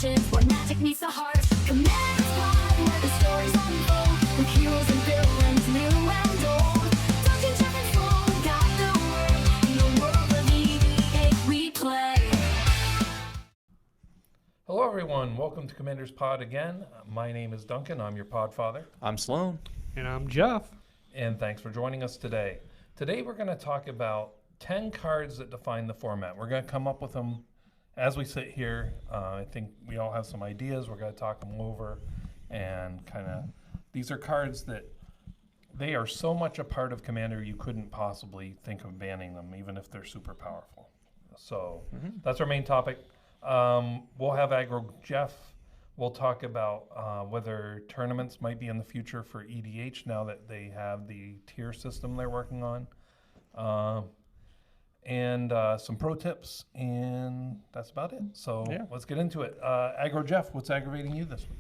dimensions where magic meets the heart. Commander's Pod, where the stories unfold, with heroes and villains new and old. Dungeon Jeff and Flo got the word. In the world of EDH we play. Hello everyone, welcome to Commander's Pod again. My name is Duncan, I'm your pod father. I'm Sloan. And I'm Jeff. And thanks for joining us today. Today we're going to talk about 10 cards that define the format. We're going to come up with them as we sit here. I think we all have some ideas. We're going to talk them over and kind of, these are cards that they are so much a part of Commander you couldn't possibly think of banning them, even if they're super powerful. So that's our main topic. We'll have Aggro Jeff. We'll talk about whether tournaments might be in the future for EDH now that they have the tier system they're working on. And some pro tips, and that's about it. So let's get into it. Aggro Jeff, what's aggravating you this week?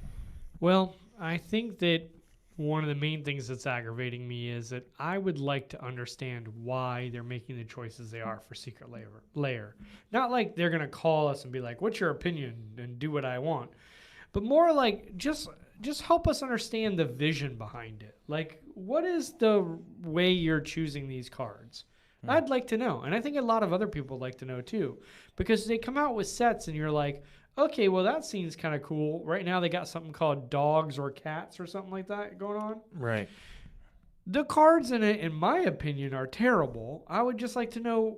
Well, I think that one of the main things that's aggravating me is that I would like to understand why they're making the choices they are for Secret Lair. Not like they're going to call us and be like, what's your opinion, and do what I want. But more like just help us understand the vision behind it. Like, what is the way you're choosing these cards? I'd like to know. And I think a lot of other people like to know too. Because they come out with sets and you're like, okay, well, that seems kind of cool. Right now they got something called dogs or cats or something like that going on. Right. The cards in it, in my opinion, are terrible. I would just like to know,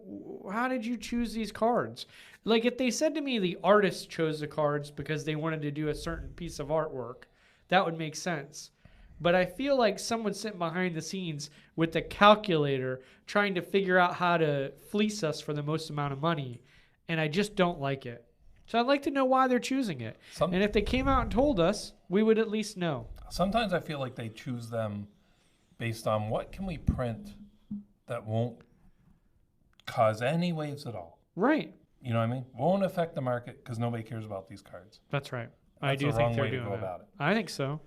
how did you choose these cards? Like, if they said to me the artist chose the cards because they wanted to do a certain piece of artwork, that would make sense. But I feel like someone sitting behind the scenes with the calculator trying to figure out how to fleece us for the most amount of money, and I just don't like it. So I'd like to know why they're choosing it. And if they came out and told us, we would at least know. Sometimes I feel like they choose them based on what can we print that won't cause any waves at all. Right. You know what I mean? Won't affect the market because nobody cares about these cards. That's right. That's I do think they're doing that. about it. I think so.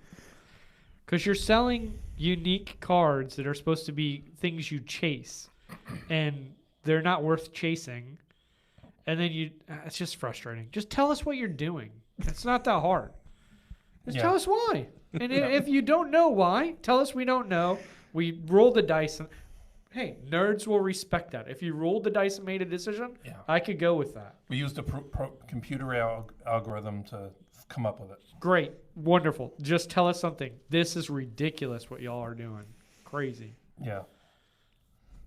Because you're selling unique cards that are supposed to be things you chase, and they're not worth chasing. And then it's just frustrating. Just tell us what you're doing. It's not that hard. Just tell us why. And if you don't know why, tell us we don't know. We rolled the dice. And, hey, nerds will respect that. If you rolled the dice and made a decision, I could go with that. We used a computer algorithm to come up with it. Great. Wonderful. Just tell us something. This is ridiculous what y'all are doing. Crazy. Yeah.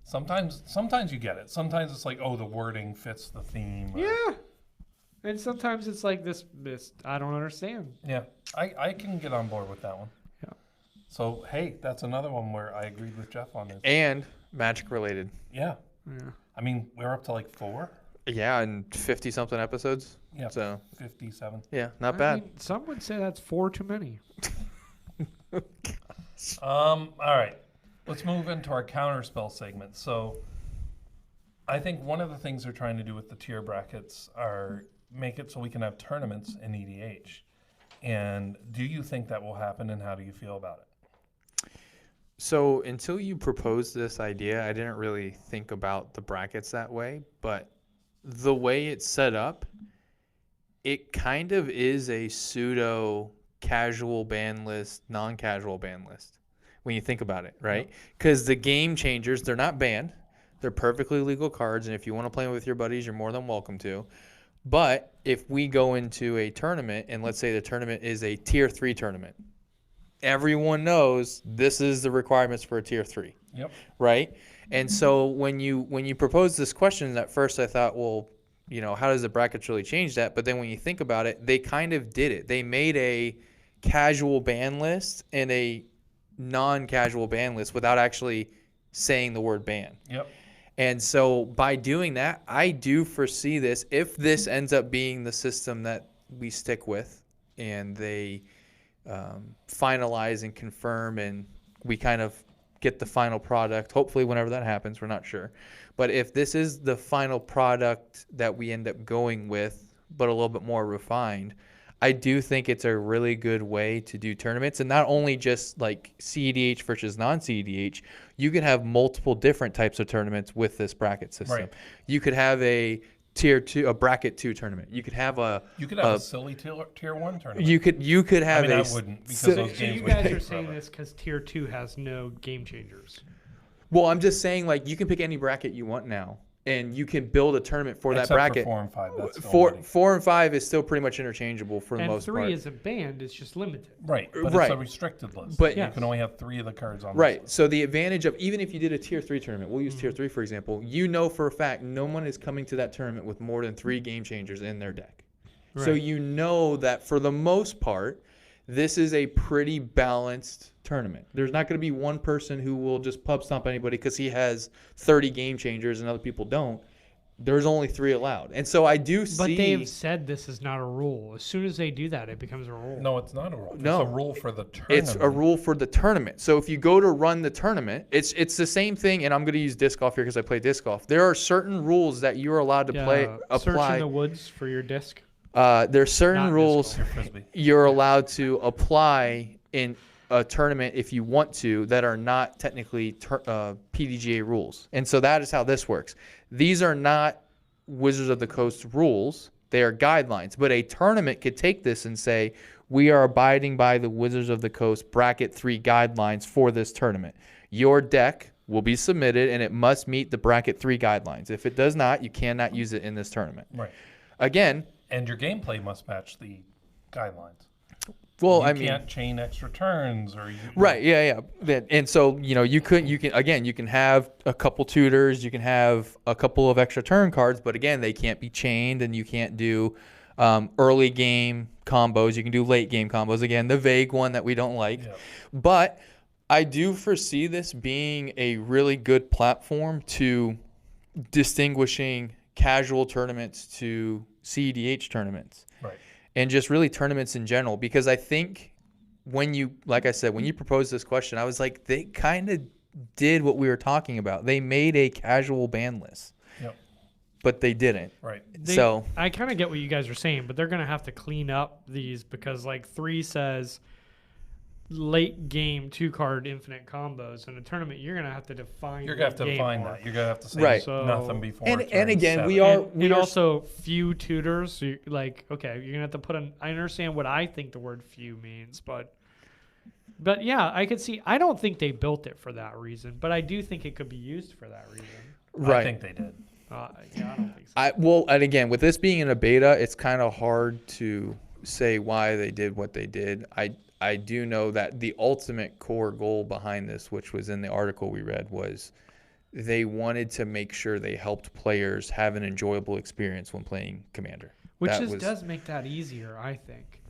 Sometimes you get it. Sometimes it's like, oh, the wording fits the theme. Yeah. And sometimes it's like this I don't understand. Yeah. I can get on board with that one. Yeah. So, hey, that's another one where I agreed with Jeff on this. And magic related. Yeah. Yeah. I mean, we're up to like 4. Yeah, and 50-something episodes. Yeah, so 57. Yeah, not bad. Mean, some would say that's 4 too many. All right. Let's move into our counterspell segment. So I think one of the things they're trying to do with the tier brackets are make it so we can have tournaments in EDH. And do you think that will happen, and how do you feel about it? So until you proposed this idea, I didn't really think about the brackets that way. But the way it's set up, it kind of is a pseudo casual ban list, non-casual ban list when you think about it, right? Because the game changers, they're not banned. They're perfectly legal cards, and if you want to play with your buddies, you're more than welcome to. But if we go into a tournament, and let's say the tournament is a tier 3 tournament, everyone knows this is the requirements for a tier 3. Yep. Right? And so when you propose this question, at first I thought, well, you know, how does the brackets really change that? But then when you think about it, they kind of did it. They made a casual ban list and a non-casual ban list without actually saying the word ban. Yep. And so by doing that, I do foresee this, if this ends up being the system that we stick with and they finalize and confirm and we kind of get the final product, hopefully whenever that happens, we're not sure. But if this is the final product that we end up going with, but a little bit more refined, I do think it's a really good way to do tournaments. And not only just like CEDH versus non-CEDH, you could have multiple different types of tournaments with this bracket system. Right. You could have a tier 2, a bracket 2 tournament. You could have a silly tier 1 tournament. you could have I a wouldn't because so- those So games you would guys take are saying forever. this because tier 2 has no game changers. Well, I'm just saying, like, you can pick any bracket you want now, and you can build a tournament for that Except bracket. For 4 and 5, that's still Four, muddy. 4 and 5 is still pretty much interchangeable for the And most 3 part. isn't banned; it's just limited. Right, but Right. it's a restricted list. But- you Yes. can only have 3 of the cards on Right. this list. So the advantage of even if you did a tier 3 tournament, we'll use tier Mm-hmm. 3 for example. You know for a fact no one is coming to that tournament with more than 3 game changers in their deck. So Right. you know that for the most part, this is a pretty balanced tournament. There's not going to be one person who will just pub stomp anybody because he has 30 game changers and other people don't. There's only 3 allowed. And so I do see. But they've said this is not a rule. As soon as they do that, it becomes a rule. No, it's not a rule. No. It's a rule for the tournament. It's a rule for the tournament. So if you go to run the tournament, it's the same thing. And I'm going to use disc golf here because I play disc golf. There are certain rules that you are allowed to Search in apply. the woods for your disc. There's certain Not disc rules Your frisbee. you're allowed to apply in a tournament if you want to that are not technically PDGA rules. And so that is how this works. These are not Wizards of the Coast rules. They are guidelines. But a tournament could take this and say, we are abiding by the Wizards of the Coast bracket 3 guidelines for this tournament. Your deck will be submitted and it must meet the bracket 3 guidelines. If it does not, you cannot use it in this tournament. Right. Again, And your gameplay must match the guidelines. well, You I mean, can't chain extra turns or you, right, yeah. And so, you can have a couple tutors, you can have a couple of extra turn cards, but again, they can't be chained and you can't do early game combos. You can do late game combos. Again, the vague one that we don't like. Yeah. But I do foresee this being a really good platform to distinguishing casual tournaments to CEDH tournaments. Right. And just really tournaments in general, because I think like I said, when you proposed this question, I was like, they kind of did what we were talking about. They made a casual ban list, Yep. but they didn't. Right. So I kind of get what you guys are saying, but they're going to have to clean up these because like 3 says late game 2-card infinite combos. In a tournament, you're going to have to define. You're going to have to late game define more. that. You're going to have to say Right. So- nothing before. and turn again, we 7. are And also few tutors. So okay, you're gonna have to put an. I understand what I think the word few means, but yeah, I could see. I don't think they built it for that reason, but I do think it could be used for that reason. right. I think they did. Yeah, I don't think so. Well, and again, with this being in a beta, it's kind of hard to say why they did what they did. I do know that the ultimate core goal behind this, which was in the article we read, was they wanted to make sure they helped players have an enjoyable experience when playing Commander. Which That does make that easier, I think.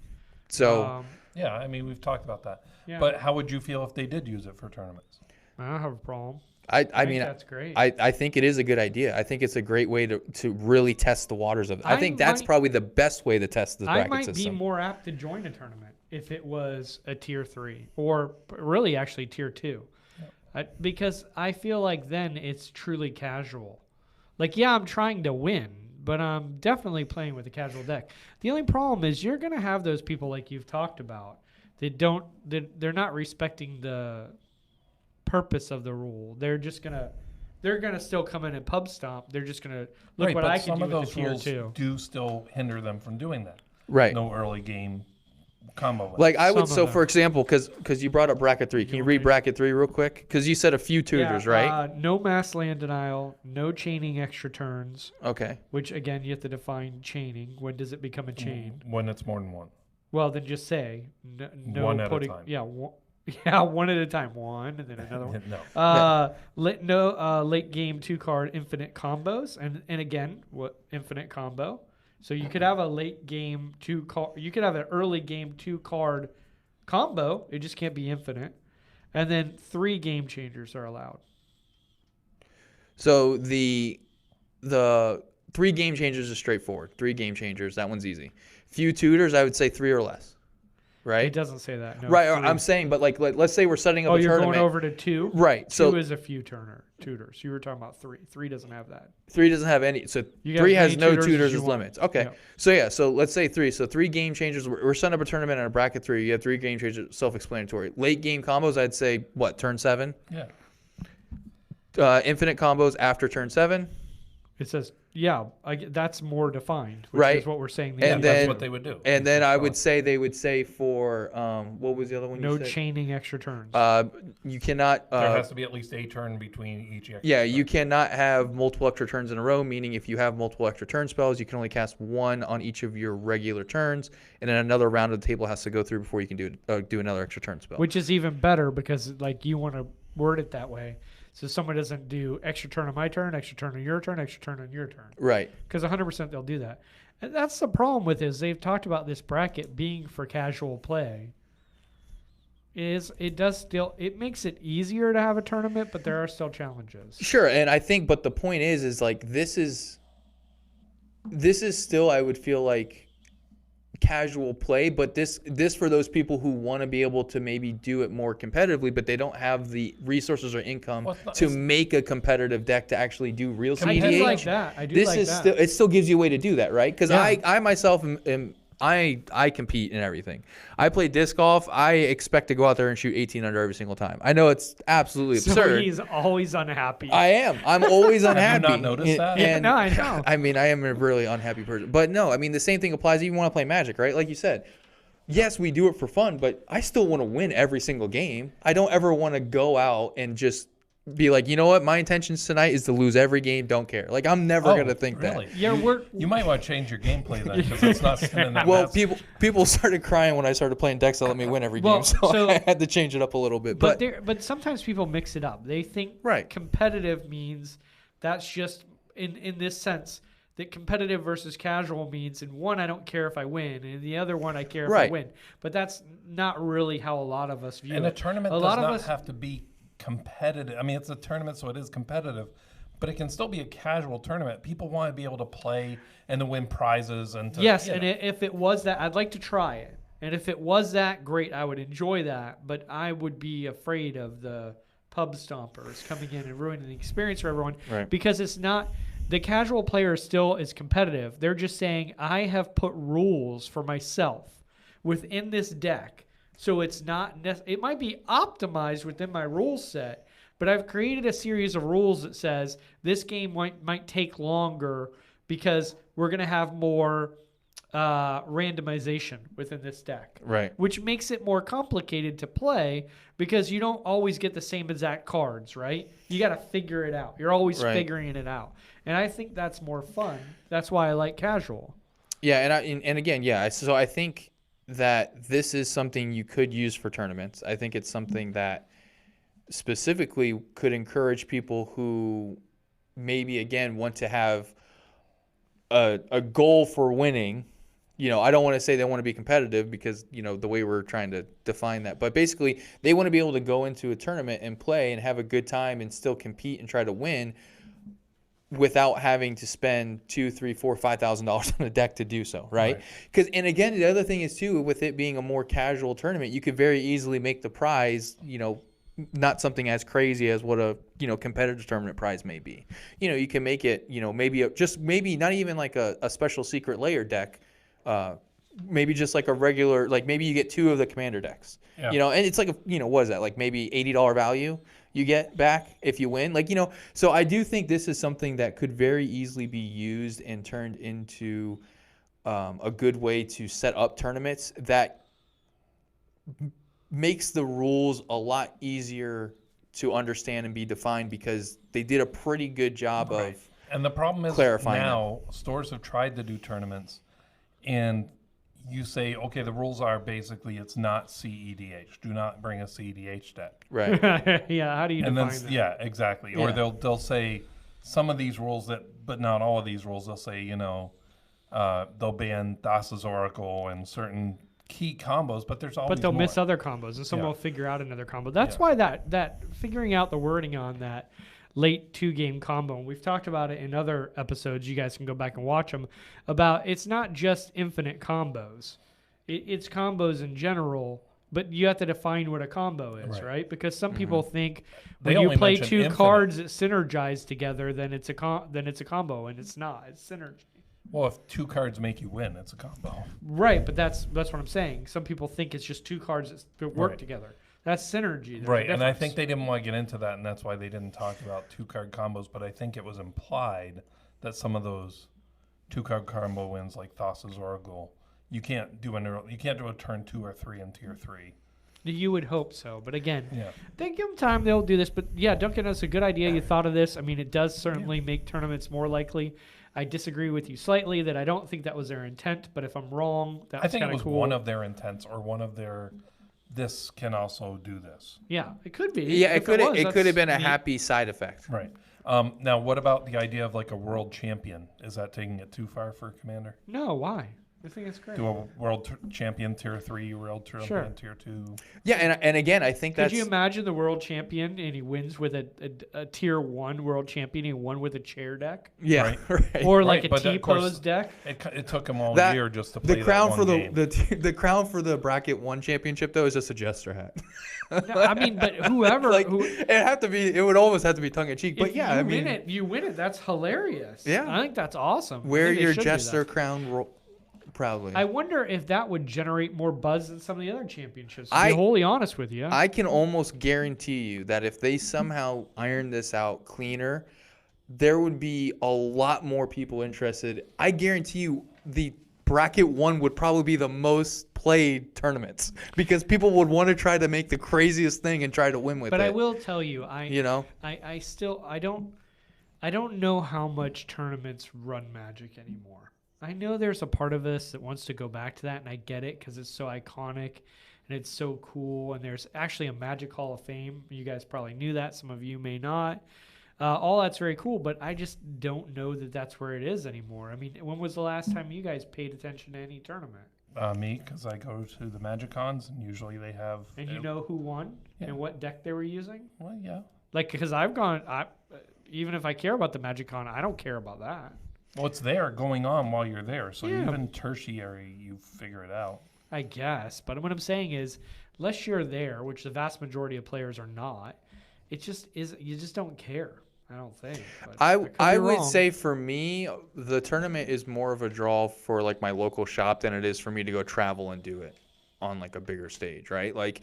So Yeah, I mean, we've talked about that. Yeah. But how would you feel if they did use it for tournaments? I don't have a problem. I think mean, that's great. I think it is a good idea. I think it's a great way to really test the waters of it. I think that's probably the best way to test the I bracket might system. be more apt to join a tournament if it was a tier 3 or really actually tier 2. Because I feel like then it's truly casual. Like, yeah, I'm trying to win, but I'm definitely playing with a casual deck. The only problem is you're going to have those people like you've talked about that they're not respecting the purpose of the rule. They're gonna still come in and pub stomp. They're just gonna look right, what but I can some do of with those the tier rules 2. do still hinder them from doing that. Right. No early game combo. list. Like I would, Some so of for example, because you brought up bracket 3, can you read bracket 3 real quick? Because you said a few tutors, right? No mass land denial, no chaining extra turns, Okay. which again you have to define chaining. When does it become a chain? when it's more than one. Well, then just say no One at a putting. time. Yeah, one at a time. One and then another one. No. Late game 2-card infinite combos, and again, what infinite combo? So you could have a late game 2-card. You could have an early game 2-card combo. It just can't be infinite. And then 3 game changers are allowed. So the 3 game changers are straightforward. 3 game changers, that one's easy. Few tutors, I would say 3 or less. Right? It doesn't say that. No, Right. 3. I'm saying, but like let's say we're setting up Oh, a you're tournament. going over to 2. Right. 2 So is a few tutors. You were talking about 3. 3 doesn't have that. 3 doesn't have any. So You got 3 as has many no tutors as tutors you as want. limits. Okay. Yeah. So yeah. So let's say 3. So 3 game changers. We're setting up a tournament in a bracket 3. You have 3 game changers. Self-explanatory. Late game combos. I'd say what? Turn 7. Yeah. Infinite combos after turn 7. It says Yeah, that's more defined, which Right. is what we're saying. And That's then- what they would do. And then I would say they would say for what was the other one no you said? chaining extra turns. You cannot. There has to be at least a turn between each extra Yeah, turn. you cannot have multiple extra turns in a row, meaning if you have multiple extra turn spells, you can only cast one on each of your regular turns, and then another round of the table has to go through before you can do another extra turn spell. Which is even better because like you want to word it that way. So someone doesn't do extra turn on my turn, extra turn on your turn, extra turn on your turn. Right. Because 100% they'll do that. And that's the problem with it, is they've talked about this bracket being for casual play. It makes it easier to have a tournament, but there are still challenges. Sure, and I think, but the point is like this is still, I would feel like, casual play, but this for those people who want to be able to maybe do it more competitively, but they don't have the resources or income to make a competitive deck to actually do real I do EDH. like that. I do This like is that. still, it still gives you a way to do that, right? Because Yeah. I myself am I compete in everything. I play disc golf. I expect to go out there and shoot 18 under every single time. I know it's absolutely So absurd. he's always unhappy. I am. I'm always unhappy. Have you not noticed that? Yeah, no, I know. I mean, I am a really unhappy person. But no, I mean, the same thing applies even when I play Magic, right? Like you said, yes, we do it for fun, but I still want to win every single game. I don't ever want to go out and just be like, you know what? My intentions tonight is to lose every game. Don't care. Like, I'm never going to think really? that. Yeah, You might want to change your gameplay then, because it's not sending that Well, message. people started crying when I started playing decks that let me win every Well, game, so I had to change it up a little bit. But sometimes people mix it up. They think Right. competitive means that's just in this sense that competitive versus casual means in one I don't care if I win, and in the other one I care if I Right. win. But that's not really how a lot of us view And it. a tournament a does lot not of us, have to be competitive. I mean, it's a tournament, so it is competitive, but it can still be a casual tournament. People want to be able to play and to win prizes and to, yes, you and know. if it was that, I'd like to try it. And if it was that, great, I would enjoy that. But I would be afraid of the pub stompers coming in and ruining the experience for everyone, Right. because it's not. The casual player still is competitive. They're just saying, I have put rules for myself within this deck. So it's not, it might be optimized within my rule set, but I've created a series of rules that says this game might take longer because we're going to have more randomization within this deck. Right. Which makes it more complicated to play because you don't always get the same exact cards, right? You got to figure it out. You're always Right. figuring it out. And I think that's more fun. That's why I like casual. Yeah, and again, yeah. So I think that this is something you could use for tournaments. I think it's something that specifically could encourage people who maybe, again, want to have a goal for winning. You know, I don't want to say they want to be competitive because, you know, the way we're trying to define that. But basically, they want to be able to go into a tournament and play and have a good time and still compete and try to win without having to spend $2,000, $3,000, $4,000, $5,000 on a deck to do so, right? Because, and again, the other thing is too, with it being a more casual tournament, you could very easily make the prize, you know, not something as crazy as what a, you know, competitive tournament prize may be. You know, you can make it, you know, maybe maybe not even like a special secret layer deck. Maybe just like a regular, like maybe you get 2 of the commander decks, Yeah. you know, and it's like, you know, what is that? Like maybe $80 value you get back if you win, like, you know, so I do think this is something that could very easily be used and turned into a good way to set up tournaments that makes the rules a lot easier to understand and be defined because they did a pretty good job of And the problem is clarifying now stores have tried to do tournaments, and you say, okay, the rules are basically it's not CEDH. Do not bring a CEDH deck. right. Yeah, how do you And define then that? yeah, exactly. Or Yeah. they'll say some of these rules but not all of these rules. They'll say, you know, they'll ban Thassa's Oracle and certain key combos, but there's always But they'll more. miss other combos, and someone Yeah. will figure out another combo. That's Yeah. why that figuring out the wording on that late 2-game combo, and we've talked about it in other episodes, you guys can go back and watch them, about it's not just infinite combos. It's combos in general, but you have to define what a combo is, right? Because some people think They when you only play mention 2 infinite. cards that synergize together, then it's a combo, and it's not. It's synergy. Well, if 2 cards make you win, it's a combo. Right, but that's what I'm saying. Some people think it's just 2 cards that work Right. together. That's synergy. There's a Right, and I difference. think they didn't want to get into that, and that's why they didn't talk about 2-card combos, but I think it was implied that some of those 2-card combo wins like Thassa's Oracle, you can't do a turn 2 or 3 in tier 3. You would hope so, but again, Yeah. they give them time, they'll do this. But yeah, Duncan, that's a good idea. You thought of this. I mean, it does certainly make tournaments more likely. I disagree with you slightly that I don't think that was their intent, but if I'm wrong, that's I think kind it of was cool. one of their intents or one of their. This can also do this. Yeah, it could be. Yeah, If it could was, it could have that's been a neat. happy side effect. Right. Now, what about the idea of like a world champion? Is that taking it too far for Commander? No, why? I think it's great. Do a world champion tier 3, world champion tier 2? Yeah, and again, I think Could that's you imagine the world champion and he wins with a tier 1 world champion and won with a chair deck? yeah, right. Or Right, like but a of course, T-pose deck? It took them all That- year just to play The crown that for one the game. the crown for the bracket 1 championship though is just a jester hat. No, I mean, but whoever like who, it would almost have to be tongue in cheek. But if yeah, you I mean, win it, you win it. That's hilarious. Yeah. I think that's awesome. I wear think they your should do that. jester crown proudly. I wonder if that would generate more buzz than some of the other championships. To I- be wholly honest with you. I can almost guarantee you that if they somehow iron this out cleaner, there would be a lot more people interested. I guarantee you the bracket 1 would probably be the most played tournaments because people would want to try to make the craziest thing and try to win with but it. I will tell you, You know? I still I don't know how much tournaments run Magic anymore. I know there's a part of us that wants to go back to that, and I get it because it's so iconic and it's so cool. And there's actually a Magic Hall of Fame. You guys probably knew that. Some of you may not. All that's very cool, but I just don't know that that's where it is anymore. I mean, when was the last time you guys paid attention to any tournament? Me, because I go to the Magic Cons and usually they have. And you know who won Yeah. and what deck they were using? Well, yeah. Like, because even if I care about the Magic Con, I don't care about that. Well, it's there going on while you're there. So Yeah. even tertiary, you figure it out. I guess. But what I'm saying is, unless you're there, which the vast majority of players are not, it just is. You just don't care. I don't think. But could I be would wrong. say for me, the tournament is more of a draw for like my local shop than it is for me to go travel and do it on like a bigger stage, right? Like,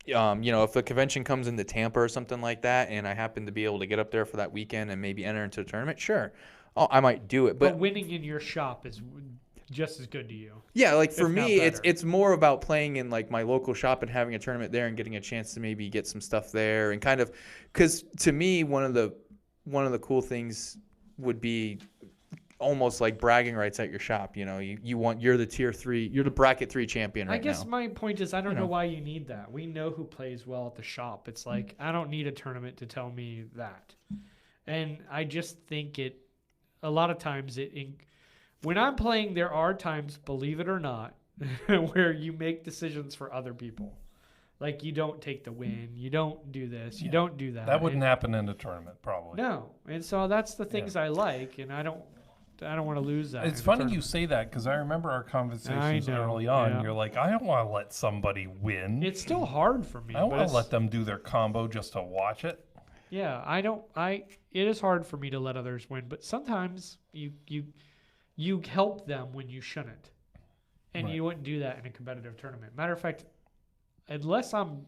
if the convention comes into Tampa or something like that, and I happen to be able to get up there for that weekend and maybe enter into a tournament, sure, I might do it. But winning in your shop is just as good to you. Yeah, like for if not me, better. it's more about playing in like my local shop and having a tournament there and getting a chance to maybe get some stuff there and kind of, because to me, one of the cool things would be almost like bragging rights at your shop. You know, you're the tier 3, you're the bracket 3 champion right I guess now. my point is, I don't know why you need that. We know who plays well at the shop. It's like, I don't need a tournament to tell me that. And I just think a lot of times when I'm playing, there are times, believe it or not, where you make decisions for other people. Like, you don't take the win, you don't do this, you don't do that. That wouldn't And- happen in a tournament, probably. No, and so that's the things I like, and I don't want to lose that. It's in a funny you tournament. say that because I remember our conversations know, early on. yeah. You're like, I don't want to let somebody win. It's still hard for me. I don't but want it's- to let them do their combo just to watch it. Yeah, it is hard for me to let others win, but sometimes you help them when you shouldn't. And Right. you wouldn't do that in a competitive tournament. Matter of fact, unless I'm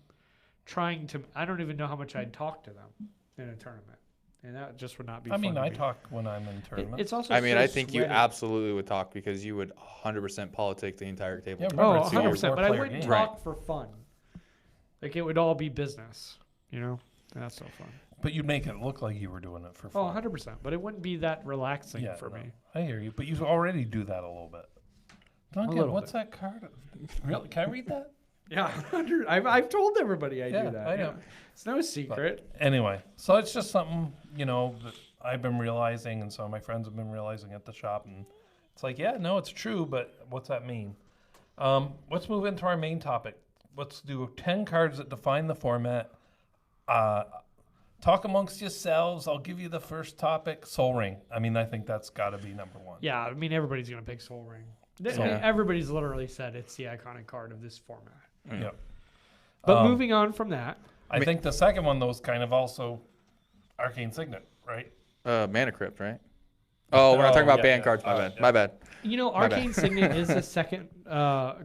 trying to, I don't even know how much I'd talk to them in a tournament. And that just would not be I mean, fun to I me. talk when I'm in tournaments. It's also I mean, so I think you sweaty. absolutely would talk because you would 100% politic the entire table. Yeah, Oh, remember, it's a 100%, but I four-player wouldn't game. talk for fun. Like, it would all be business, you know? That's so fun. But you'd make it look like you were doing it for Oh, fun. 100%, but it wouldn't be that relaxing Yeah, for no, me. I hear you, but you already do that a little bit. Duncan, little what's that card? Really? Can I read that? Yeah, I've told everybody I Yeah, do that. I know. It's no secret. Anyway, so it's just something, that I've been realizing and some of my friends have been realizing at the shop. And it's like, yeah, no, it's true, but what's that mean? Let's move into our main topic. Let's do 10 cards that define the format. Talk amongst yourselves. I'll give you the first topic, Soul Ring. I mean, I think that's got to be number one. Yeah, I mean, everybody's going to pick Soul Ring. Yeah. Everybody's literally said it's the iconic card of this format. Yeah. But moving on from that, I think the second one, though, is kind of also Arcane Signet, right? Mana Crypt, right? Oh, we're not talking about yeah, banned yeah. cards. My Oh, bad. yeah. My bad. Arcane Signet is the second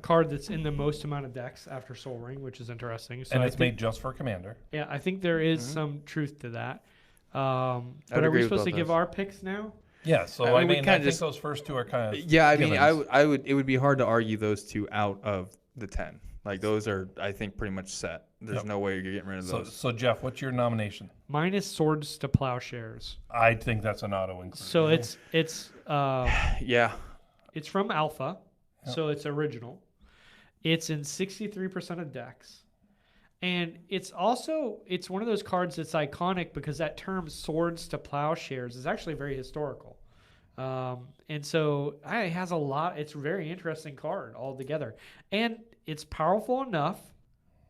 card that's in the most amount of decks after Soul Ring, which is interesting. So And I it's think, made just for Commander. I think there is some truth to that. But are agree we with supposed both to give those. our picks now? Yeah, so I I mean, we mean, kinda I think just- those first two are kind of Yeah, I mean, givens. I would. It would be hard to argue those two out of the 10. Like those are, I think, pretty much set. There's Yep. no way you're getting rid of So, those. so Jeff, what's your nomination? Mine is Swords to Plowshares. I think that's an auto include. So really. Yeah. it's from Alpha, so it's original. It's in 63% of decks. And it's one of those cards that's iconic because that term Swords to Plowshares is actually very historical. And so it has it's a very interesting card altogether. And it's powerful enough,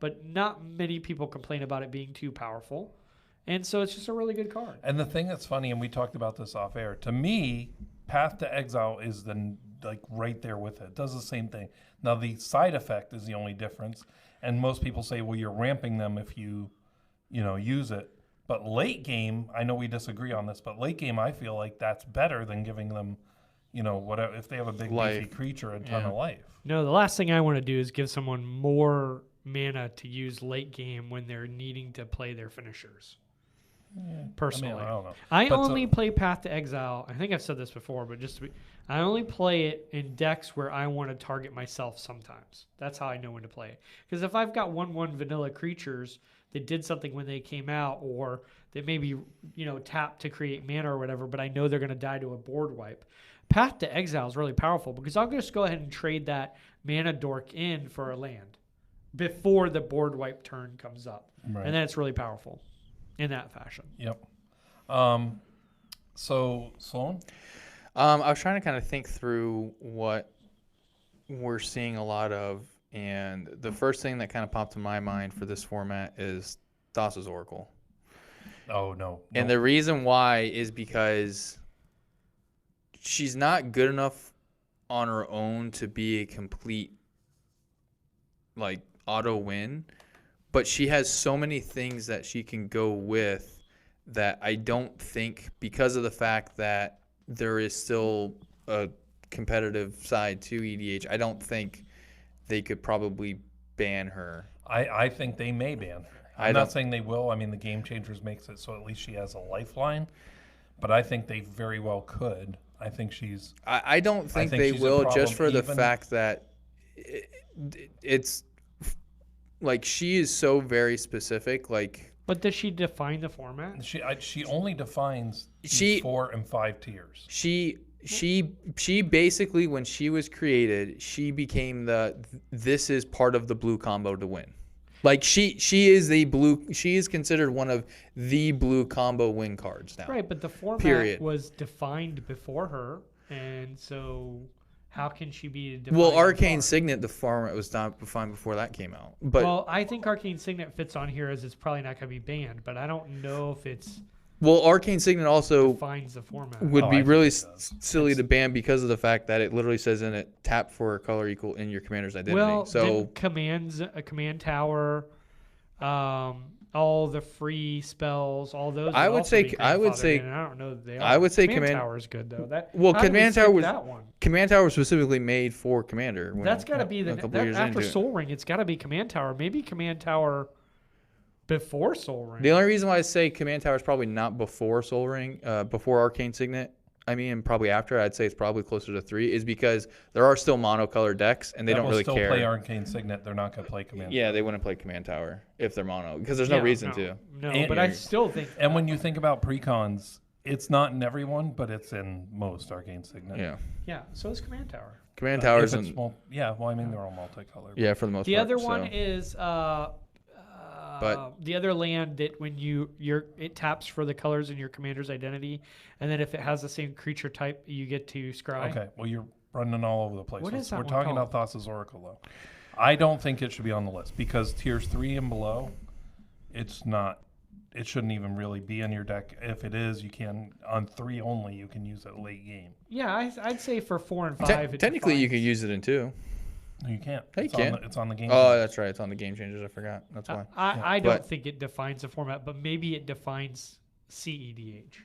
but not many people complain about it being too powerful. And so it's just a really good card. And the thing that's funny, and we talked about this off air, to me, Path to Exile is right there with it. It does the same thing. Now the side effect is the only difference, and most people say, well, you're ramping them if you use it. But late game, I know we disagree on this, but late game, I feel like that's better than giving them, whatever, if they have a big beefy creature, a ton of life. No, the last thing I want to do is give someone more mana to use late game when they're needing to play their finishers. Personally, I don't know. I But only play Path to Exile. I think I've said this before, but I only play it in decks where I want to target myself sometimes. That's how I know when to play it. Because if I've got 1/1 vanilla creatures that did something when they came out, or that maybe tap to create mana or whatever, but I know they're going to die to a board wipe. Path to Exile is really powerful because I'll just go ahead and trade that mana dork in for a land before the board wipe turn comes up, Right. and then it's really powerful in that fashion. Yep. So Sloan? I was trying to kind of think through what we're seeing a lot of, and the first thing that kind of popped in my mind for this format is Thassa's Oracle. Oh no. And the reason why is because she's not good enough on her own to be a complete auto win, but she has so many things that she can go with that I don't think, because of the fact that there is still a competitive side to EDH, I don't think they could probably ban her. I think they may ban her. I'm not saying they will. I mean, the Game Changers makes it so at least she has a lifeline, but I think they very well could. I think she's. I don't think they she's a will, problem just for the even- fact that it's like she is so very specific. But does she define the format? She only defines She- 4 and 5 tiers. She basically, when she was created, she became this is part of the blue combo to win. She is considered one of the blue combo win cards now. Right, but the format Period. was defined before her, and so how can she be defined? Well, Arcane before? Signet, the format was not defined before that came out. But Well, I think Arcane Signet fits on here as it's probably not going to be banned, but I don't know if it's Arcane Signet also defines the format. would Oh, I be think really it does. silly to ban because of the fact that it literally says in it, tap for a color equal in your commander's identity. Well, So then a command tower, all the free spells, all those. I would would also say- be I would grandfathered say- in, and I don't know that they are. I would say command command- tower is good though. That Well, how did we Command skip Tower was- that one. Command Tower was specifically made for Commander. That's got to be a couple years after into it. Soul Ring. It's got to be Command Tower. Maybe Command Tower before Soul Ring. The only reason why I say Command Tower is probably not before Soul Ring, before Arcane Signet, and probably after, I'd say it's probably closer to 3, is because there are still monocolor decks and they That don't will really still care. play Arcane Signet. They're not going to play Command. Yeah, they wouldn't play Command Tower if they're mono because there's no reason to. No, And- but I still think. And when you think about precons, it's not in everyone, but it's in most Arcane Signet. Yeah, yeah, so is Command Tower. Command If Towers it's and well, I mean, they're all multicolored. yeah, for the most The part. other one so. is But- the other land that when it taps for the colors in your commander's identity, and then if it has the same creature type, you get to scry. Okay, well, you're running all over the place. What is that We're one talking called? about Thassa's Oracle, though. I don't think it should be on the list because tiers 3 and below, it's not. It shouldn't even really be in your deck. If it is, you can on 3 only. You can use it late game. Yeah, I'd say for 4 and 5. Technically, you could use it in 2. No, you can't. Yeah, you it's can. It's on the game. Oh, that's right. It's on the Game Changers. I forgot. That's why. I don't But- think it defines the format, but maybe it defines CEDH.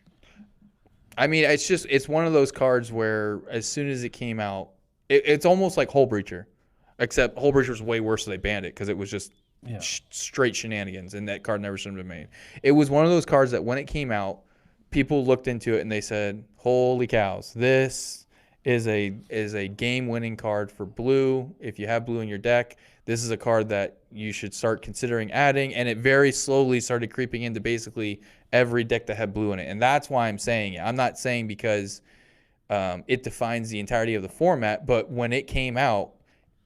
I mean, it's one of those cards where as soon as it came out, it's almost like Hull Breacher, except Hull Breacher was way worse, so they banned it because it was just straight shenanigans, and that card never should have been made. It was one of those cards that when it came out, people looked into it and they said, "Holy cows, this is a game-winning card for blue. If you have blue in your deck, this is a card that you should start considering adding." And it very slowly started creeping into basically every deck that had blue in it. And that's why I'm saying it. I'm not saying because it defines the entirety of the format, but when it came out,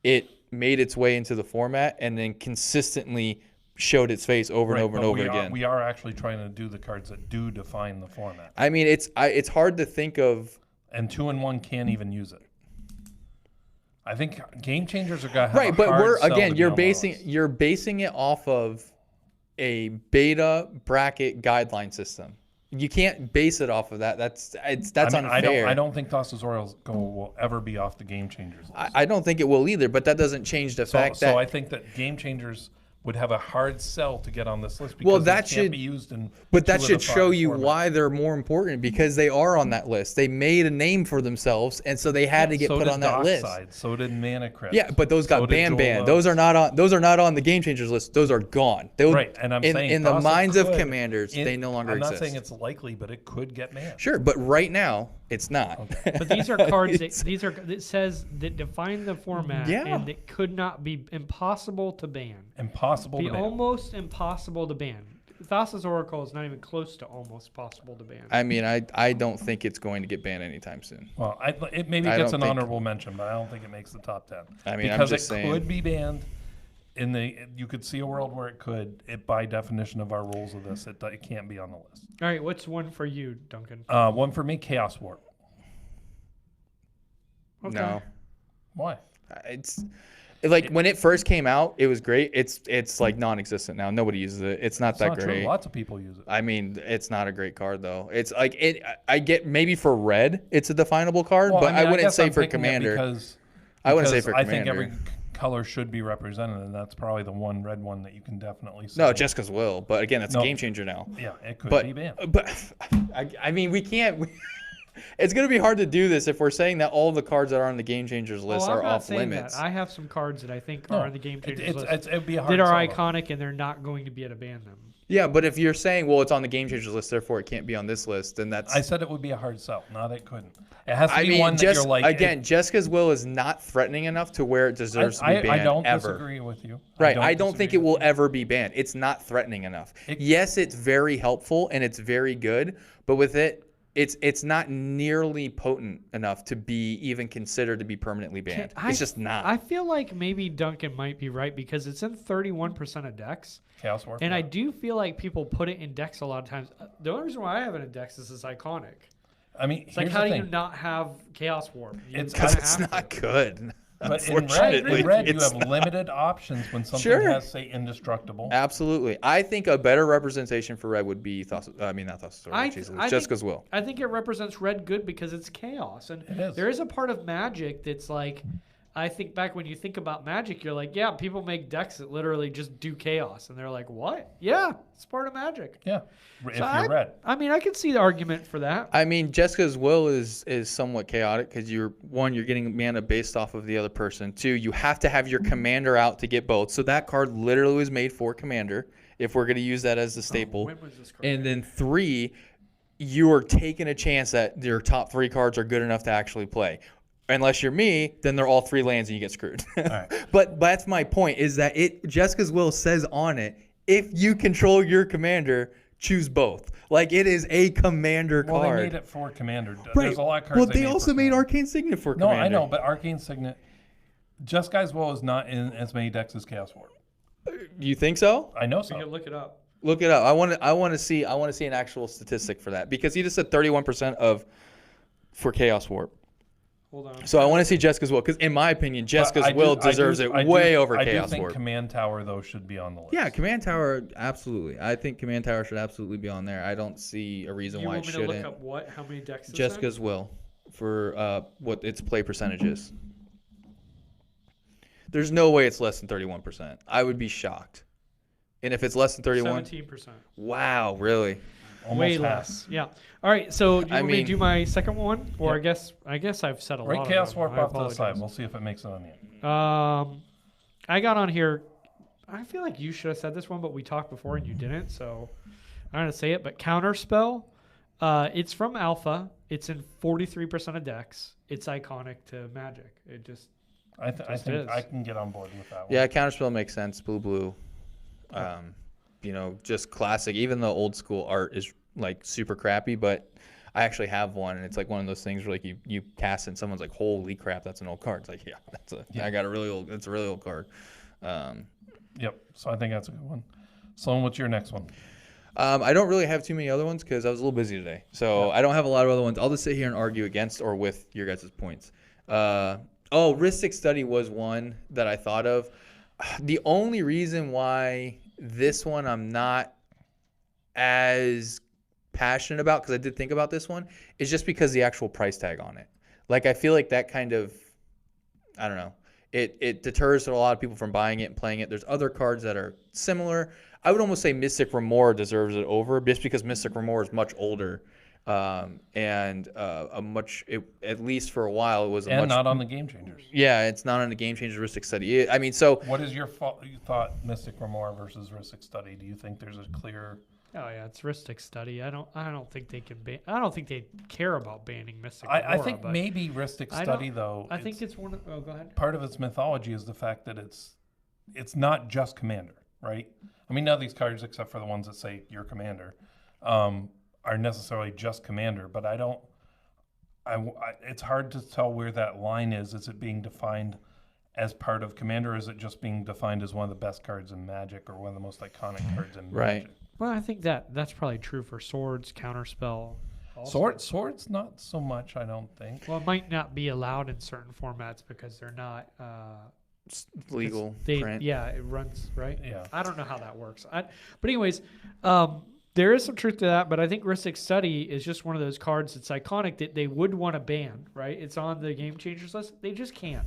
it made its way into the format and then consistently showed its face over and over and over again. We are actually trying to do the cards that do define the format. I mean, it's hard to think of. And 2-in-1 can't even use it. I think game changers are gonna have Right, a but hard sell to you're be on the list. basing it off of a beta bracket guideline system. You can't base it off of that. That's unfair. I don't think Thassa's Orioles will ever be off the game changers list. I don't think it will either, but that doesn't change the fact that. So I think that game changers would have a hard sell to get on this list because that they can't should be used in. But that 2 of should the show 5 you formats. why they're more important, because they are on that list. They made a name for themselves, and so they had to get so put did on that list. Dockside, so did Mana Crypt. Yeah, but those got so did banned. Joel Those are Lowe's. not on the game changers list. Those are gone. Right, and I'm saying in the Thassa minds of could- commanders, they no longer I'm not exist. saying it's likely, but it could get banned. Sure, but right now it's not. But these are cards that says that define the format Yeah. and that could not be impossible to ban. Impossible Be to ban. almost impossible to ban. Thassa's Oracle is not even close to almost possible to ban. I mean, I don't think it's going to get banned anytime soon. Well, it maybe I gets don't an think- honorable mention, but I don't think it makes the top 10. I mean, I'm because just it saying. could be banned. You could see a world where it could. It by definition of our rules of this, it can't be on the list. All right, what's one for you, Duncan? One for me, Chaos Warp. Okay. No, Why? it's like when it first came out, it was great. It's like non-existent now. Nobody uses it. It's not It's that not great. true. Lots of people use it. I mean, it's not a great card though. It's like I get maybe for red, it's a definable card, Well, but I mean, wouldn't guess say I'm for picking it commander. because I wouldn't say for I think commander. every color should be represented, and that's probably the one red one that you can definitely see. No, Jessica's will. But again, that's No. a game changer now. Yeah, it could But be banned. I mean, we can't. It's going to be hard to do this if we're saying that all the cards that are on the game changers list I'm are not off saying limits. That. I have some cards that I think No, are on the game changers list it'd be a hard that are sell, though. iconic, and they're not going to be able to ban them. Yeah, but if you're saying, well, it's on the game changers list, therefore it can't be on this list, then that's. I said it would be a hard sell, not it couldn't. It has to I be mean, one that just you're like. again, Jessica's will is not threatening enough to where it deserves to be banned. I don't ever. disagree with you. Right. I don't think disagree it will with you. ever be banned. It's not threatening enough. It- Yes, it's very helpful and it's very good, but with it, it's not nearly potent enough to be even considered to be permanently banned. It's just not. I feel like maybe Duncan might be right because it's in 31% of decks. Chaos Warp. And yeah. I do feel like people put it in decks a lot of times. The only reason why I have it in decks is it's iconic. I mean, It's like, here's how the do thing. you not have Chaos Warp? You It's- Because kinda it's have not to. good. But in Unfortunately, red, you it's have limited options when something Sure. has, say, indestructible. Absolutely. I think a better representation for red would be not Jessica's will. I think it represents red good because it's chaos. And It is. there is a part of Magic that's like, I think back when you think about Magic, you're like, yeah, people make decks that literally just do chaos. And they're like, what? Yeah, it's part of Magic. Yeah, if So you're red. I mean, I could see the argument for that. I mean, Jessica's will is somewhat chaotic because you're getting mana based off of the other person. 2, you have to have your commander out to get both. So that card literally was made for commander if we're going to use that as the staple. When was this card? And then 3, you are taking a chance that your top 3 cards are good enough to actually play. Unless you're me, then they're all 3 lands and you get screwed. right. But that's my point is that Jessica's will says on it, if you control your commander, choose both. Like it is a commander Well, card. they made it for Commander. Right. There's a lot of cards. Well, they made also for made Commander. Arcane Signet for No, commander. I know, but Arcane Signet, Jeskai Will is not in as many decks as Chaos Warp. You think so? I know You so. can look it up. Look it up. I want to see an actual statistic for that because he just said 31% for Chaos Warp. Hold on. So I want to see Jessica's will because in my opinion, Jessica's will deserves it way over Chaos I do think Warp. Command Tower though should be on the list. Yeah, Command Tower, absolutely. I think Command Tower should absolutely be on there. I don't see a reason You why want it me to look shouldn't. up what? How many decks? it's in? Jessica's will for what its play percentage is. There's no way it's less than 31%. I would be shocked. And if it's less than 31, 17%. wow, really? Almost Way half. less. Yeah. All right. So do you I want me to mean- do my second one, or Yeah. I guess I've said a lot. Right, of Chaos them. Warp I off to the side. apologize. We'll see if it makes it on the end. I got on here. I feel like you should have said this one, but we talked before and you didn't. So I'm gonna say it. But Counterspell. It's from Alpha. It's in 43% of decks. It's iconic to Magic. It just I Just think is. I can get on board with that one. Yeah, counterspell makes sense. Blue. You know, just classic. Even the old school art is like super crappy, but I actually have one, and it's like one of those things where like you cast it and someone's like, "Holy crap, that's an old card." It's like, I got a really old. It's a really old card. Yep. So I think that's a good one. Sloan, what's your next one? I don't really have too many other ones because I was a little busy today, so I don't have a lot of other ones. I'll just sit here and argue against or with your guys' points. Ristic Study was one that I thought of. The only reason why this one I'm not as passionate about, because I did think about this one, is just because the actual price tag on it. Like, I feel like that kind of, I don't know, it deters a lot of people from buying it and playing it. There's other cards that are similar. I would almost say Mystic Remore deserves it over, just because Mystic Remore is much older. At least for a while, it was a And much, not on the Game Changers. yeah, it's not on the Game Changer Ristic Study. I mean, so What is your thought, Mystic Remore versus Ristic Study? Do you think there's a clear... Oh yeah, it's Ristic Study. I don't think they can ban. I don't think they care about banning Mystic. I Remora, think but maybe Ristic I Study, don't- though, I think it's one of. Oh, go ahead. part of its mythology is the fact that it's not just Commander, right? I mean, none of these cards, except for the ones that say your Commander, are necessarily just Commander. But it's hard to tell where that line is. Is it being defined as part of Commander, or is it just being defined as one of the best cards in Magic, or one of the most iconic cards in Right. Magic? Well, I think that's probably true for Swords, Counterspell. also. Swords, not so much, I don't think. Well, it might not be allowed in certain formats because they're not legal They, print. yeah, it runs right. Yeah. I don't know how that works. But anyways, there is some truth to that. But I think Ristic Study is just one of those cards that's iconic that they would want to ban. Right? It's on the Game Changers list. They just can't.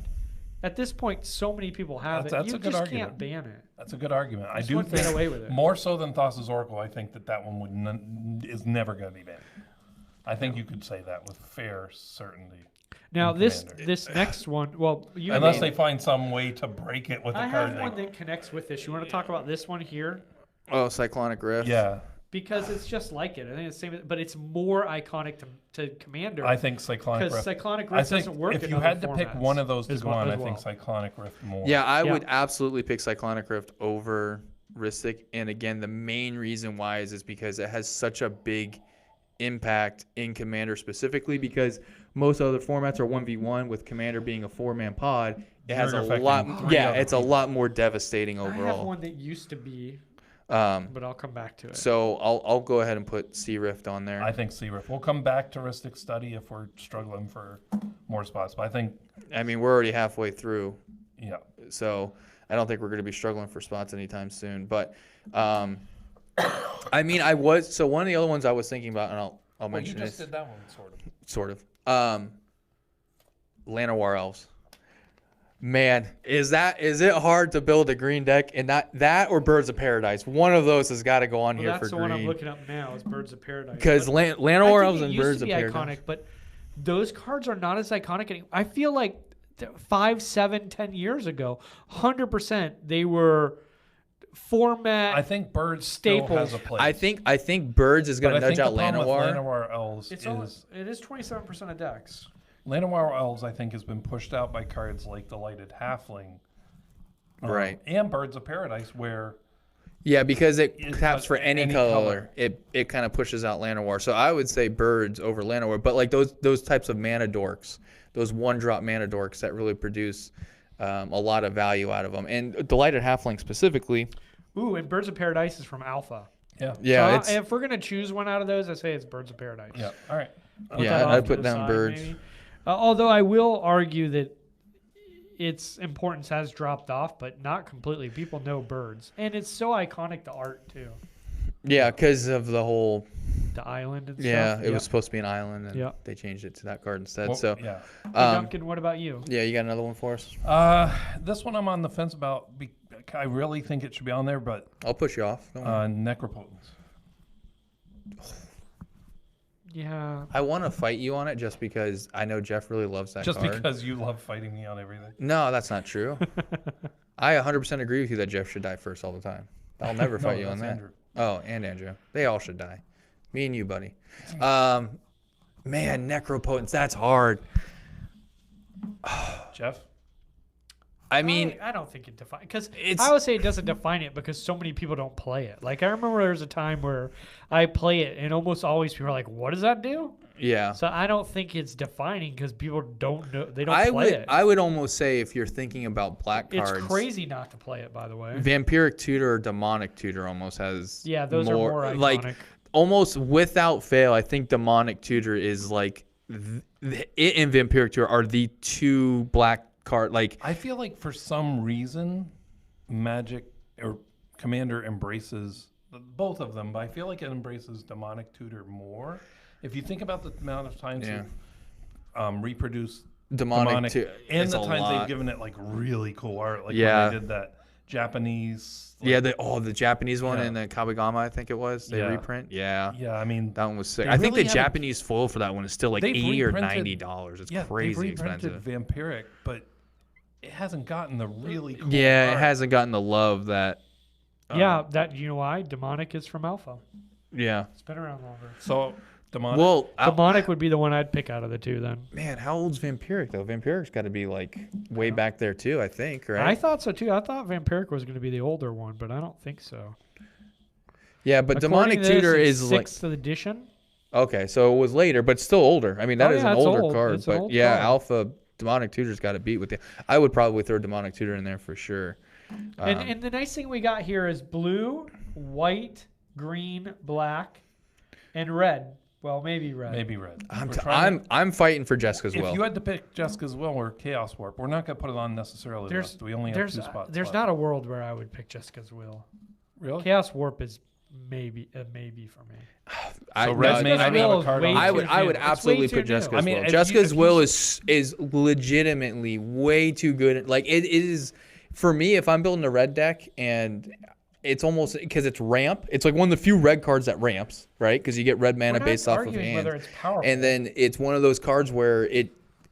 At this point, so many people have That's it. You a good just argument. can't ban it. That's a good argument. I Just do want to get think away with it. more so than Thassa's Oracle, I think that one is never going to be banned. I think you could say that with fair certainty. Now in this Commander. next one, well, you Unless may- they find some way to break it with I a have card. one that connects with this. You want to talk about this one here? Oh, Cyclonic Rift. Yeah, Because it's just like it. I think it's the same, but it's more iconic to Commander. I think Cyclonic because Rift. Cyclonic I Rift think doesn't work if in you other had to pick formats one of those to as go well- on, as I think well. Cyclonic Rift more. Yeah, I Yeah. would absolutely pick Cyclonic Rift over Ristic. And again, the main reason why is because it has such a big impact in Commander specifically, because most other formats are 1v1 with Commander being a 4-man pod. It has You're a affecting lot. three Yeah, other it's a people. lot more devastating I have overall. one that used to be, Um, but I'll come back to it. so I'll go ahead and put Sea Rift on there. I think Sea Rift. We'll come back to Ristic Study if we're struggling for more spots. But I think, I mean, we're already halfway through. yeah, So I don't think we're going to be struggling for spots anytime soon. But I mean, so one of the other ones I was thinking about, and I'll well, you mention just this did that one sort of. sort of. Llanowar Elves. Man, is it hard to build a green deck? And that or Birds of Paradise? One of those has got to go on Well, here that's for the one I'm green. looking up now is Birds of Paradise. Because But Llanowar I Elves think and it used Birds to of be Paradise. iconic, but those cards are not as iconic anymore. I feel like 5, 7, 10 years ago, 100% they were format. I think Birds still Staples. has a place. I think Birds is going But to I nudge think out the problem with Llanowar. Llanowar Elves it is 27% of decks. Llanowar Elves, I think, has been pushed out by cards like the Lighted Halfling, Right. and Birds of Paradise, where Yeah, because it It's taps but for any any color. color. It kind of pushes out Llanowar. So I would say Birds over Llanowar. But like those types of mana dorks, those 1-drop mana dorks that really produce a lot of value out of them. And Delighted Halfling specifically. Ooh, and Birds of Paradise is from Alpha. yeah, Yeah, So if we're gonna choose one out of those, I say it's Birds of Paradise. yeah. All right. Put Yeah, that I'd off to put the down side, Birds. maybe. Although I will argue that its importance has dropped off, but not completely. People know Birds, and it's so iconic to art too. Yeah, because of the whole. The island and Yeah, stuff. it was supposed to be an island, and Yep. they changed it to that card instead. Well, so, yeah. Hey, um, Duncan, what about you? yeah, you got another one for us? This one I'm on the fence about. I really think it should be on there, but I'll push you off. Don't worry. Necropotence. Yeah, I want to fight you on it just because I know Jeff really loves that Just card. because you love fighting me on everything. No, that's not true. I 100% agree with you that Jeff should die first all the time. I'll never fight you on that's that. Andrew. Oh, and Andrew. They all should die. Me and you, buddy. Man, necropotence, that's hard. Jeff? I mean, I don't think it defines because It's- I would say it doesn't define it because so many people don't play it. Like I remember there was a time where I play it and almost always people are like, "What does that do?" yeah. So I don't think it's defining because people don't know they don't play it. I would almost say if you're thinking about black It's cards, crazy not to play it, by the way. Vampiric Tutor or Demonic Tutor almost has Yeah, those are more iconic. like almost without fail. I think Demonic Tutor is like it and Vampiric Tutor are the two black card like. I feel like for some reason, Magic or Commander embraces both of them, but I feel like it embraces Demonic Tutor more. If you think about the amount of times Yeah. you've reproduced Demonic Tutor and is the a times lot. they've given it like really cool art, like Yeah. when they did that Japanese. Like, Yeah, the Japanese one Yeah. and the Kabagama, I think it was. They Yeah. reprint. Yeah. yeah, I mean, That one was sick. They I think really the haven't- Japanese foil for that one is still like They've $80 or reprinted- $90. It's yeah, crazy they've reprinted expensive. Vampiric, but it hasn't gotten the really cool Yeah, art. it hasn't gotten the love that. Yeah, that you know why? Demonic is from Alpha. Yeah. It's been around longer. So Demonic. Well, Demonic would be the one I'd pick out of the two then. man, how old's Vampiric though? Vampiric's got to be like way back there too, I think, right? I thought so too. I thought Vampiric was going to be the older one, but I don't think so. Yeah, but According Demonic to this, Tutor it's is like 6th edition. okay, so it was later, but still older. I mean, that Oh, is yeah, an it's older old. card, It's an but old yeah, card. Alpha Demonic Tutor's got to beat with the. I would probably throw Demonic Tutor in there for sure. And the nice thing we got here is blue, white, green, black, and red. Well, maybe red. maybe red. I'm We're trying to- I'm fighting for Jessica's If will. you had to pick Jessica's Will or Chaos Warp, we're not going to put it on necessarily. There's List. We only have there's 2 spots. there's left. not a world where I would pick Jessica's Will. really. Chaos Warp is maybe a maybe for me. So red may not Jessica's have Will a is card way on. I too would new. It's way absolutely too put new. Jessica's I mean, will. if Jessica's you will is legitimately way too good. Like it is for me. If I'm building a red deck and it's almost because it's ramp. It's like one of the few red cards that ramps, right? Because you get red mana We're not based off of arguing hand. whether it's powerful. And then it's one of those cards where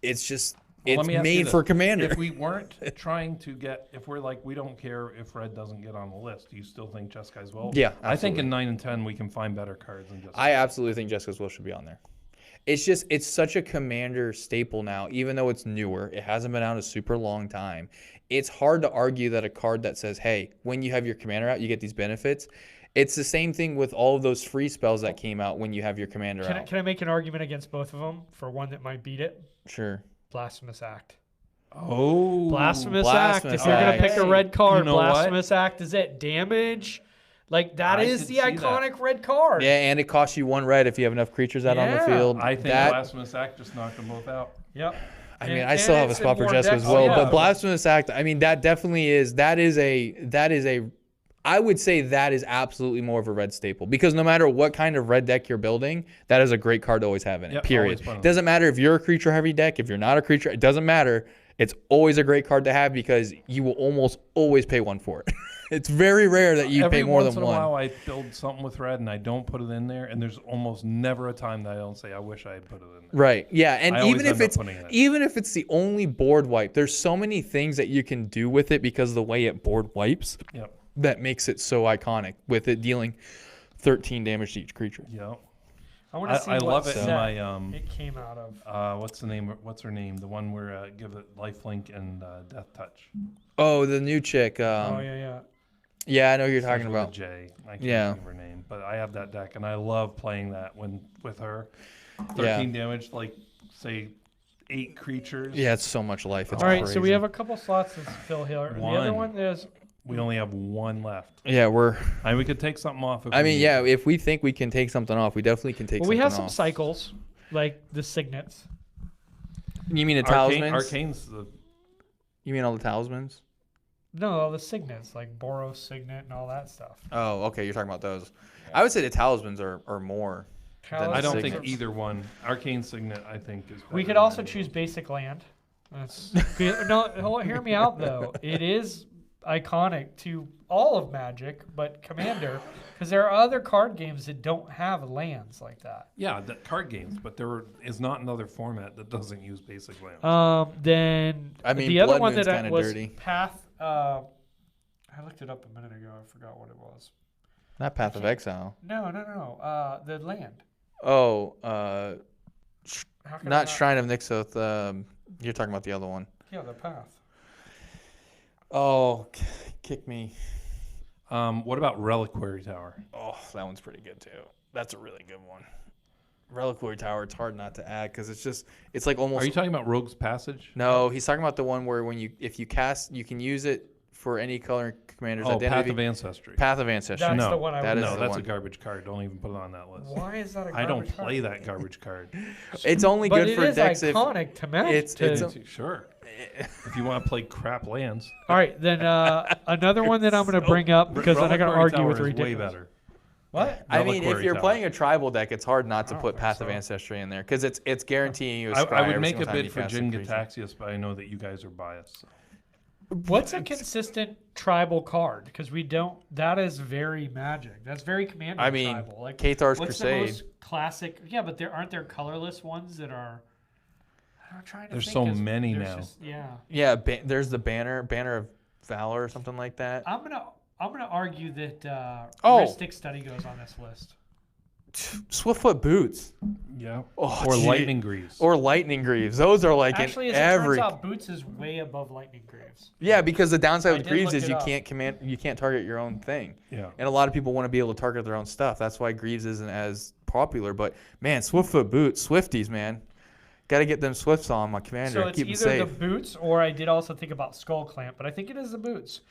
it's just Well, it's let me ask you made this. for commander. If we weren't trying to get, if we're like, we don't care if red doesn't get on the list, do you still think Jessica's Will? Yeah, I think absolutely. in 9 and 10 we can find better cards than Jessica's. I absolutely think Jessica's Will should be on there. It's such a commander staple now, even though it's newer. It hasn't been out a super long time. It's hard to argue that a card that says, hey, when you have your commander out, you get these benefits. It's the same thing with all of those free spells that came out when you have your commander out. Can I make an argument against both of them for one that might beat it? Sure. Blasphemous Act. Oh, Blasphemous Blasphemous Act. If you're gonna Act. pick a red card, You know what? Blasphemous Act is it. Damage. Like that I is could the see that. iconic red card. Yeah, and it costs you 1 red if you have enough creatures out on the Yeah. field. I think that, Blasphemous Act just knocked them both out. Yep. I mean, And- I still and have a it's in spot for more Jessica's decks. Will, Oh, but yeah. Blasphemous Act, I mean, that definitely is. That is a. I would say that is absolutely more of a red staple because no matter what kind of red deck you're building, that is a great card to always have in it. Yep, Period. always put it on. Doesn't matter if you're a creature heavy deck, if you're not a creature, it doesn't matter. It's always a great card to have because you will almost always pay 1 for it. It's very rare that you Every pay more once than in a 1. while I build something with red and I don't put it in there, and there's almost never a time that I don't say I wish I had put it in there. Right. Yeah. And I always even if end up it's putting it in. even if it's the only board wipe, there's so many things that you can do with it because of the way it board wipes Yep. that makes it so iconic with it dealing 13 damage to each creature. Yep. I want to see I what love it set in my it came out of. what's the name? What's her name? The one where give it lifelink and death touch. Oh, the new chick. Oh yeah. Yeah, I know who you're talking Starts with a about. J. I can't Yeah. think of her name, but I have that deck and I love playing that with her. Yeah. 13 damage, like say 8 creatures. Yeah, it's so much life. It's All right, crazy. so we have a couple slots to fill here. The other One. one is We only have 1 left. Yeah, I mean, we could take something off. If I we mean, need yeah, to. if we think we can take something off, we definitely can take well, something we have off. some cycles like the signets. You mean the Arcane, talismans? Arcane's the You mean all the talismans? No, the signets like Boros signet and all that stuff. Oh, okay, you're talking about those. I would say the talismans are more. Talismans I don't Signet. think either one. Arcane Signet, I think, is. We better could than also any of choose them. basic land. That's no. Hear me out though. It is iconic to all of Magic, but Commander, because there are other card games that don't have lands like that. Yeah, the card games, but there is not another format that doesn't use basic lands. Then I mean, the other Blood one Moon's that I kinda was dirty. Path. I looked it up a minute ago. I forgot what it was. Not Path of Exile. No. The land. Oh, How can I not Shrine of Nixoth. You're talking about the other one. Yeah, the path. Oh, kick me. What about Reliquary Tower? Oh, that one's pretty good too. That's a really good one. Reliquary Tower, it's hard not to add because it's like almost. Are you talking about Rogue's Passage? No, he's talking about the one where if you cast, you can use it for any color commander's Oh, identity. Path of Ancestry. Path of Ancestry. That's no, the one I that would is no, the that's one. a garbage card. Don't even put it on that list. Why is that a I don't garbage play card? that garbage card. It's only But good it for is decks if iconic to match. Sure. If you want to play crap lands. All right, then another one that I'm going to bring up because I'm not going to Reliquary argue Tower with is way ridiculous. better. What? I mean, if Reliquary you're Tower. playing a tribal deck, it's hard not to I put don't Path think of so. Ancestry in there because it's guaranteeing you a I scry would every make a single time bid you for cast a Jin creature. Gataxias, but I know that you guys are biased. So. What's a consistent tribal card? Because we don't. That is very Magic. That's very Commander I mean, tribal. Like Kathar's what's Crusade. the most classic? Yeah, but aren't there colorless ones that are? I'm trying to There's think so as- many there's now. Yeah, Yeah, there's the banner of Valor or something like that. I'm gonna argue that Oh. Mystic Study goes on this list. Swiftfoot Boots Yeah. Oh, or gee. Lightning Greaves. or Lightning Greaves. Those are like Actually, in as it every. turns out, Boots is way above Lightning Greaves. Yeah, because the downside I with did Greaves look is it up. you can't target your own thing. Yeah. And a lot of people want to be able to target their own stuff. That's why Greaves isn't as popular. But man, Swiftfoot Boots, Swifties, man. Got to get them Swifts on my commander. So it's Keep them either safe. the Boots or I did also think about Skull Clamp, but I think it is the Boots.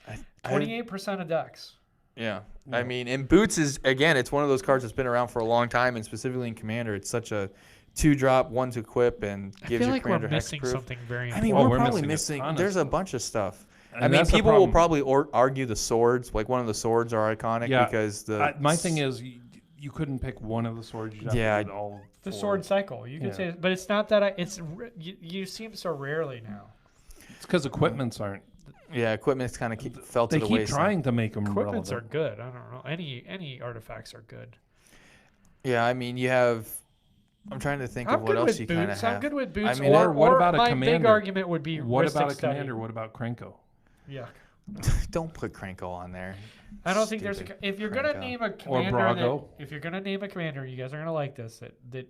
28% of decks. Yeah. I mean, and Boots is, again, it's one of those cards that's been around for a long time, and specifically in Commander, it's such a 2-drop, 1 to equip, and I gives feel your like we're commander missing hexproof. something very I important. mean, Well, we're we're probably missing a missing. ton of There's a stuff. bunch of stuff. And I mean, that's the people will problem. probably argue the swords. Like, one of the swords are iconic Yeah, because the. My thing is, you couldn't pick one of the swords. You'd have Yeah, to get all The four. sword cycle, you could Yeah. say, but it's not that. You see them so rarely now. It's because equipments aren't. Yeah, equipment's kind of fell to They the keep wayside. trying to make them Equipments relevant. are good. I don't know. Any artifacts are good. Yeah, I mean, you have. I'm trying to think I'm of what good else with you kind of Boots. have. I'm good with Boots. mean, or what about a my big commander? argument would be What Ristic about a Study. commander? What about Krenko? Yeah. Don't put Krenko on there. I don't think there's Stupid if you're gonna Krenko. name a Or commander Brago. if you're gonna name a commander, you guys are gonna like this that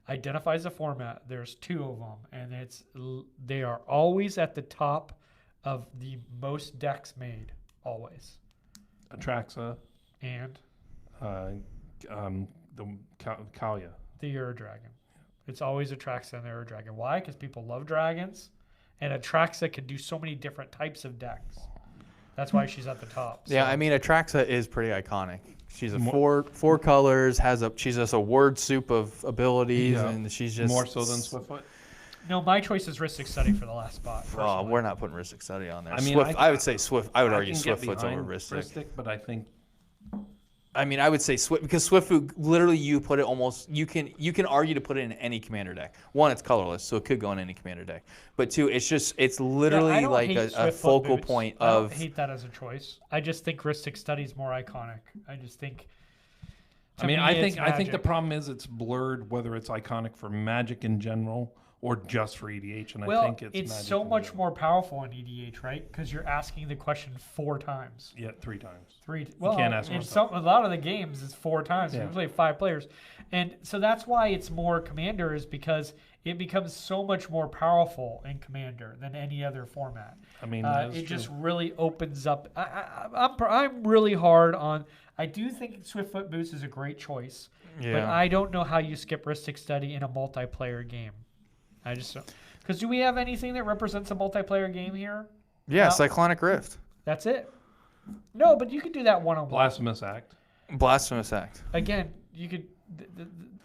identifies the format. There's 2 of them, and they are always at the top of the most decks made, always. Atraxa, And the Kalia. the Euro Dragon. It's always Atraxa and the Euro Dragon. Why? Because people love dragons, and Atraxa can do so many different types of decks. That's why she's at the top. Yeah, So- I mean, Atraxa is pretty iconic. She's a Mo- four colors, she's just a word soup of abilities, Yeah. and she's just More so than Swiftfoot. No, my choice is Ristic Study for the last spot. Oh, personally. we're not putting Ristic Study on there. I mean, I would say Swift. I would argue can get Swiftfoot's over behind Ristic. but I think I mean, I would say Swift because Swiftfoot literally you put it almost you can argue to put it in any commander deck. One, it's colorless, so it could go in any commander deck. But two, it's Yeah, literally I don't like hate a Swiftfoot focal Boots. point I don't of. hate that as a choice. I just think Ristic Study is more iconic. I just think. to I mean, me, I it's think the Magic. problem is it's blurred whether it's iconic for Magic in general or just for EDH, and Well, I think it's Magic so in much general. more powerful in EDH, right? Because you're asking the question 4 times. Yeah, 3 times. Well, can't ask in one a lot of the games it's 4 times. Yeah. You play 5 players, and so that's why it's more Commander is because it becomes so much more powerful in Commander than any other format. I mean, that is It true. just really opens up. I'm really hard on. I do think Swiftfoot Boots is a great choice, but Yeah. I don't know how you skip Ristic Study in a multiplayer game. I just don't. Because do we have anything that represents a multiplayer game here? Yeah, No. Cyclonic Rift, That's it. No, but you could do that one-on-one. Blasphemous Act. Blasphemous Act. Again, you could.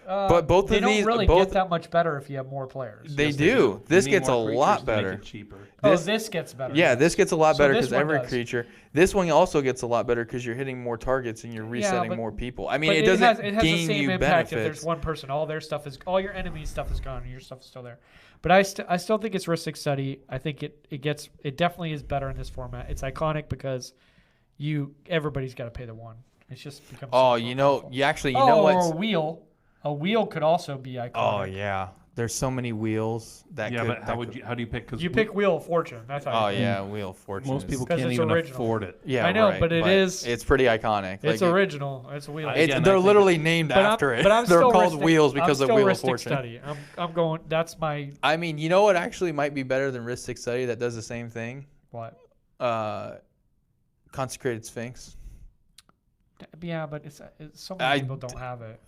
But both they of don't these- really both- get that much better if you have more players. They Yes, do. This You need gets a more creatures lot to make better. it cheaper. This gets better. Yeah, this gets a lot So better this because one every does. creature. This one also gets a lot better because you're hitting more targets and you're resetting but- more people. I mean, But it doesn't it has gain the same you impact if benefits. there's one person. All your enemy's stuff is gone, and your stuff is still there. But I still think it's Ristic Study. I think it definitely is better in this format. It's iconic because everybody's got to pay the one. It's just becomes. Oh, so more powerful. you know or what? a wheel. A wheel could also be iconic. Oh yeah, There's so many wheels that Yeah, could. but how do you pick? Because You pick Wheel of Fortune. That's how. Oh you pick. yeah, Wheel of Fortune. most people 'Cause can't it's even original. afford it. Yeah, I know, right, but it's it's pretty iconic. it's Like, original. It's a Wheel. Again, I they're think literally named after it. But I'm They're still called Ristic- wheels I'm because of still Wheel of Ristic Fortune. Study. I'm going. That's my I mean, you know what actually might be better than Ristic Study that does the same thing? what? Consecrated Sphinx. Yeah, but it's so many people don't have it.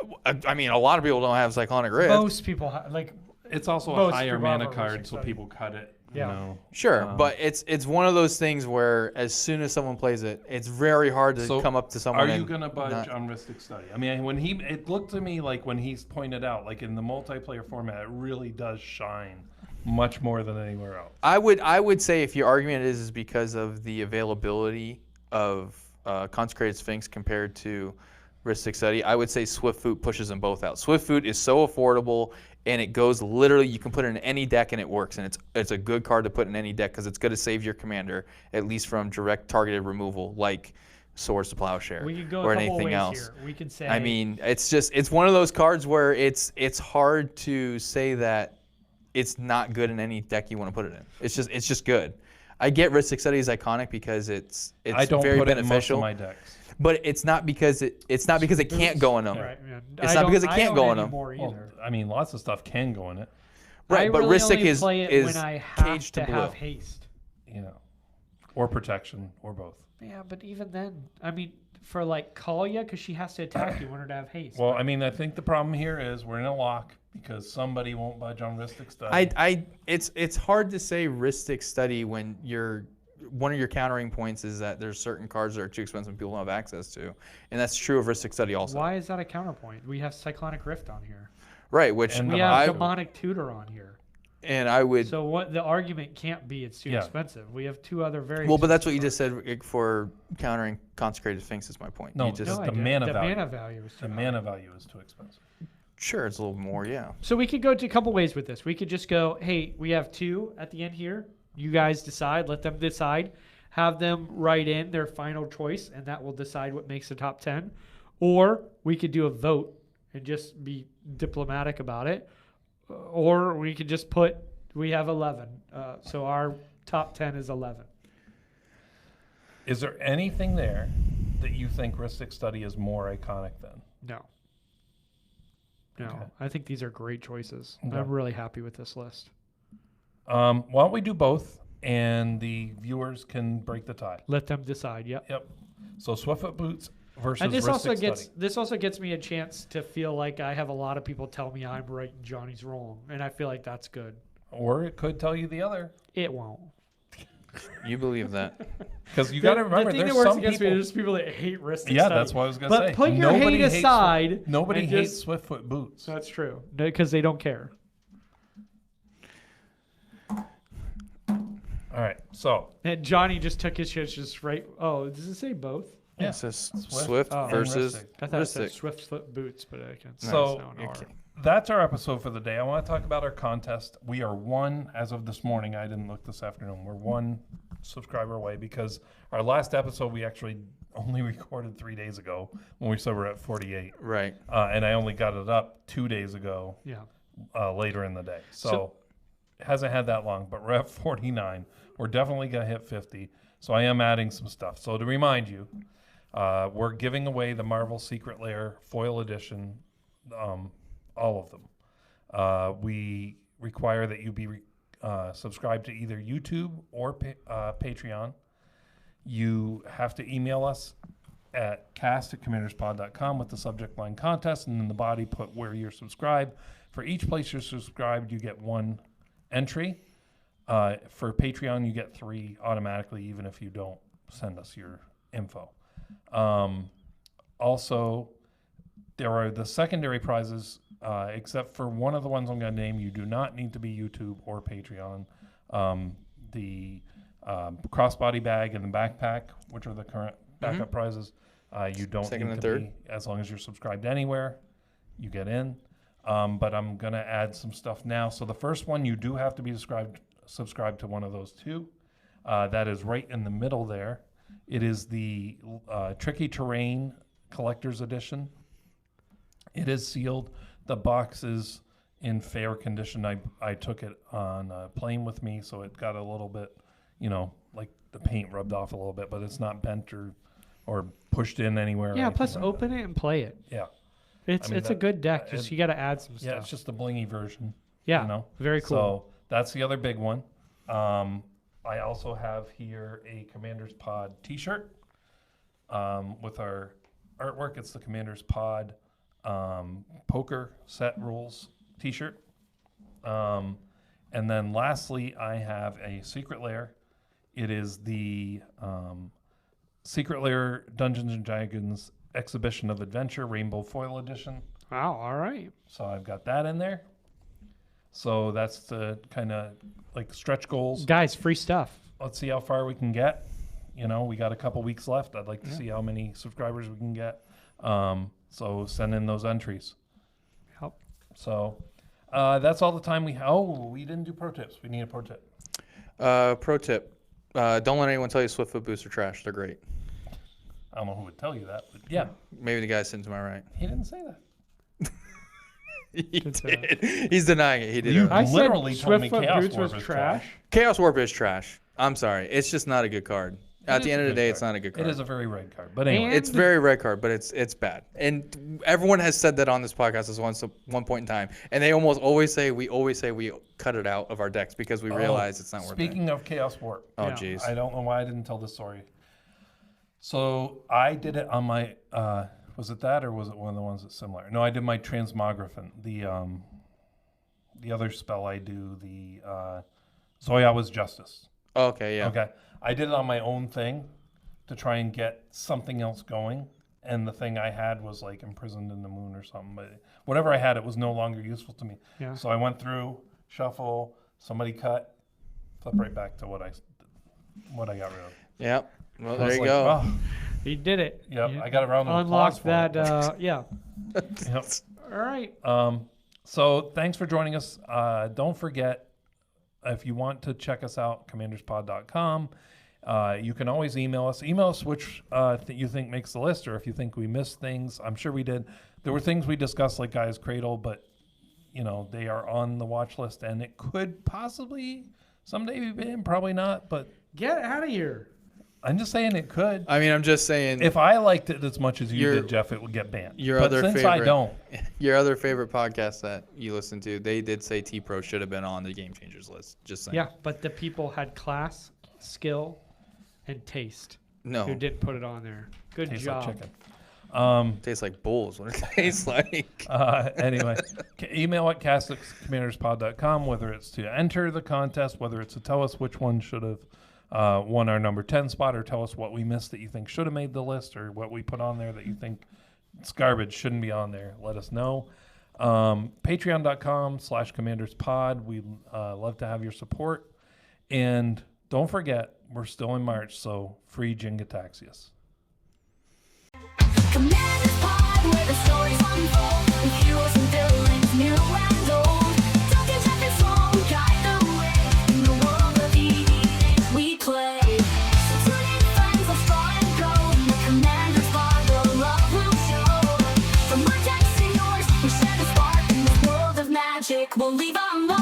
I mean, a lot of people don't have Cyclonic Rift. Most people like. It's also a Most higher people have mana a card, Ristic so Study. people cut it. Yeah. You know. Sure, Um, but it's one of those things where as soon as someone plays it, it's very hard to So come up to someone. Are you and gonna budge not- on Ristic Study? I mean, it looked to me like when he's pointed out, like in the multiplayer format, it really does shine much more than anywhere else. I would say if your argument is because of the availability of Consecrated Sphinx compared to Ristic Study, I would say Swift Foot pushes them both out. Swift Foot is so affordable, and it goes literally, you can put it in any deck and it works, and it's a good card to put in any deck because it's going to save your commander, at least from direct targeted removal, like Swords to Plowshare We could go or a couple anything ways else. here. We could say. I mean, it's one of those cards where it's hard to say that it's not good in any deck you want to put it in. It's just good. I get Ristic Study is iconic because it's I don't very put it in most beneficial, of my decks. but it's not because it can't go in them. Right, yeah. It's I not don't- because it I can't don't go in them. anymore Well, either. I mean, lots of stuff can go in it. Right, I but really Ristic only is play it is when I have caged to to blue. have haste. You know, or protection, or both. Yeah, but even then, I mean, for like Kalia, because she has to attack you in order to have haste. Well, I mean, I think the problem here is we're in a lock because somebody won't budge on Ristic Study. It's hard to say Ristic Study when one of your countering points is that there's certain cards that are too expensive and people don't have access to, and that's true of Ristic Study also. Why is that a counterpoint? We have Cyclonic Rift on here. Right, which And We have Demonic Tutor on here. I would. So what the argument can't be it's too Yeah. expensive. We have two other very Well, but that's what you expensive just said for countering Consecrated Sphinx is my point. No, You just, just cards. the No, I get it. mana value. The mana value is too The high. mana value is too expensive. sure, it's a little more, yeah. So we could go to a couple ways with this. We could just go, hey, we have two at the end here. You guys decide. Let them decide. Have them write in their final choice, and that will decide what makes the top 10. Or we could do a vote and just be diplomatic about it. Or we could just put, we have 11. So our top 10 is 11. Is there anything there that you think Ristic Study is more iconic than? No. No. Okay. I think these are great choices. Okay. I'm really happy with this list. Why don't we do both, and the viewers can break the tie? Let them decide. Yep. Yep. So Swiftfoot Boots versus And this Ristic also Study. gets me a chance to feel like I have a lot of people tell me I'm right and Johnny's wrong, and I feel like that's good. Or it could tell you the other. It won't. You believe that? Because you got to remember, the thing there's that works some against me people. is there's people that hate Ristic Yeah, Study. that's what I was going to But say. put your Nobody hate hates aside. Nobody and hates just- Swiftfoot Boots. That's true because they don't care. All right, so And Johnny just took his shit just right. Oh, does it say both? Yeah. It says Swift Swift and versus Ristic. I thought it said Ristic. Swift foot boots, but I can't. So, Okay. that's our episode for the day. I want to talk about our contest. We are one, as of this morning, I didn't look this afternoon, we're one subscriber away because our last episode we actually only recorded 3 days ago when we said we're at 48. Right. And I only got it up 2 days ago Yeah. later in the day. So, So- it hasn't had that long, but we're at 49. We're definitely going to hit 50. So I am adding some stuff. So to remind you, we're giving away the Marvel Secret Lair foil edition, all of them. We require that you be subscribed to either YouTube or Patreon. You have to email us at cast@commanderspod.com with the subject line contest, and in the body put where you're subscribed. For each place you're subscribed, you get one entry. For Patreon, you get 3 automatically, even if you don't send us your info. Also, there are the secondary prizes, except for one of the ones I'm going to name. You do not need to be YouTube or Patreon. The crossbody bag and the backpack, which are the current backup prizes, you don't Second need and to third. be. As long as you're subscribed anywhere, you get in. But I'm going to add some stuff now. So the first one, you do have to be subscribed to one of those 2. That is right in the middle there. It is the Tricky Terrain Collector's Edition. It is sealed. The box is in fair condition. I took it on a plane with me, so it got a little bit, like the paint rubbed off a little bit, but it's not bent or pushed in anywhere. Yeah, plus open it and play it. Yeah. It's a good deck. Just you got to add some Yeah, stuff. it's just a blingy version. Yeah, very cool. So that's the other big one. I also have here a Commander's Pod T-shirt with our artwork. It's the Commander's Pod poker set rules T-shirt. And then lastly, I have a Secret Lair. It is the Secret Lair Dungeons and Dragons Exhibition of Adventure Rainbow Foil Edition. Wow, all right. So I've got that in there. So that's the kind of like stretch goals. Guys, free stuff. Let's see how far we can get. We got a couple weeks left. I'd like to see how many subscribers we can get. So send in those entries. Yep. So that's all the time we have. Oh, we didn't do pro tips. We need a pro tip. Pro tip. Don't let anyone tell you Swiftfoot boots are trash. They're great. I don't know who would tell you that, but yeah. Maybe the guy sitting to my right. He didn't say that. He did. He's denying it. He did. You already. I literally said told me Swiftfoot Chaos Boots was Warp is trash. Chaos Warp is trash. I'm sorry. It's just not a good card. At the end of the day, it's not a good card. It is a very red card. But anyway. And It's very red card, but it's bad. And everyone has said that on this podcast at one point in time. And they almost always say we cut it out of our decks because we realize it's not worth it. Speaking of Chaos Warp. Oh, Yeah. jeez. I don't know why I didn't tell this story. So I did it on my, was it that or was it one of the ones that's similar? No, I did my Transmographin. The other spell I do, the Zoyawa's Justice. Okay, yeah. Okay. I did it on my own thing to try and get something else going. And the thing I had was like imprisoned in the moon or something. But whatever I had, it was no longer useful to me. Yeah. So I went through, shuffle, somebody cut, flip right back to what I got rid of. Yep. Well, I there was you like, go. "Oh, He did it. yep, You I got around to unlocked applause that. for it. Yeah. Yep. All right. So thanks for joining us. Don't forget, if you want to check us out, commanderspod.com. You can always email us. Email us which you think makes the list, or if you think we missed things. I'm sure we did. There were things we discussed like Gaia's Cradle, but they are on the watch list, and it could possibly someday be banned. Probably not, but Get out of here. I'm just saying it could. I mean, I'm just saying. If I liked it as much as you Your- did, Jeff, it would get banned. Your but other since favorite, I don't, your other favorite podcast that you listen to, they did say T-Pro should have been on the Game Changers list. Just saying. Yeah, but the people had class, skill, and taste. No. Who didn't put it on there? Good tastes job. like chicken. Tastes like bulls. What it tastes like. Anyway, email at CastixCommandersPod.com, whether it's to enter the contest, whether it's to tell us which one should have won our number 10 spot, or tell us what we missed that you think should have made the list, or what we put on there that you think it's garbage, shouldn't be on there. Let us know. Patreon.com/CommandersPod. We love to have your support. And don't forget, we're still in March, so free Jingataxius. Commander's Pod, where the stories unfold, with heroes and villains, new and old. Dungeons and Dragons song guide the way, in the world of EDH we play. So tune in, friends, let's fly and go, in the Commander's Pod, the love will show. From our decks to yours, we share the spark, in this world of magic, we'll leave our mark.